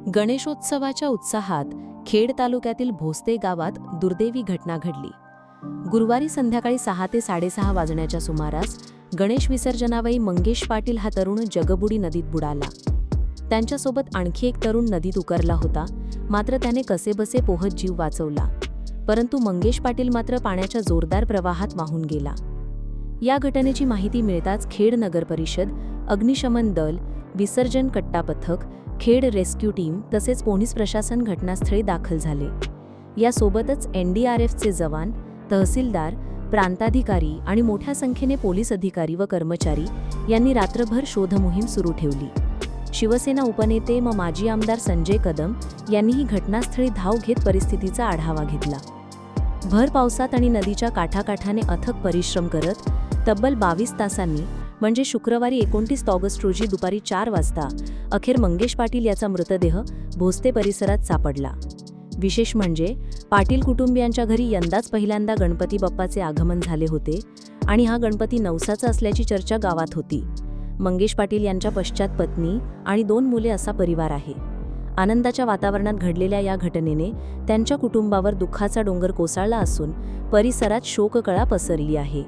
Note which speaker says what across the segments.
Speaker 1: गणेशोत्सवाच्या उत्साहात खेड तालुक्यातील भोसते गावात दुर्दैवी घटना घडली। गुरुवारी संध्याकाळी 6 ते 6:30 वाजण्याच्या सुमारास गणेश विसर्जनावेळी मंगेश पाटील हा तरुण जगबुडी नदीत बुडाला। त्यांच्यासोबत आणखी एक तरुण नदीत उतरला होता, मात्र त्याने कसेबसे पोहत जीव वाचवला। परंतु मंगेश पाटील मात्र पाण्याच्या जोरदार प्रवाहात वाहून गेला। या घटनेची माहिती मिळताच खेड नगर परिषद, अग्निशमन दल, विसर्जन कट्टा पथक, खेड रेस्क्यू टीम तसेच पोलीस प्रशासन घटनास्थळी दाखल झाले। यासोबतच NDRFचे जवान, तहसीलदार, प्रांताधिकारी आणि मोठ्या संख्येने पोलीस अधिकारी व कर्मचारी यांनी रात्रभर शोधमोहीम सुरू ठेवली। शिवसेना उपनेते व माजी आमदार संजय कदम यांनीही घटनास्थळी धाव घेत परिस्थितीचा आढावा घेतला। भर पावसात आणि नदीच्या काठाकाठाने अथक परिश्रम करत तब्बल 22 तासांनी म्हणजे शुक्रवारी 29 ऑगस्ट रोजी दुपारी 4 वाजता अखेर मंगेश पाटील याचा मृतदेह भोसते परिसरात सापडला। विशेष म्हणजे पाटील कुटुंबियांच्या घरी यंदाच पहिल्यांदा गणपती बाप्पाचे आगमन झाले होते आणि हा गणपती नवसाचा असल्याची चर्चा गावात होती। मंगेश पाटील यांच्या पश्चात पत्नी आणि 2 मुले असा परिवार आहे। आनंदाच्या वातावरणात घडलेल्या या घटनेने त्यांच्या कुटुंबावर दुःखाचा डोंगर कोसळला असून परिसरात शोककळा पसरली आहे।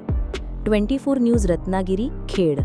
Speaker 1: 24 न्यूज रत्नागिरी, खेड।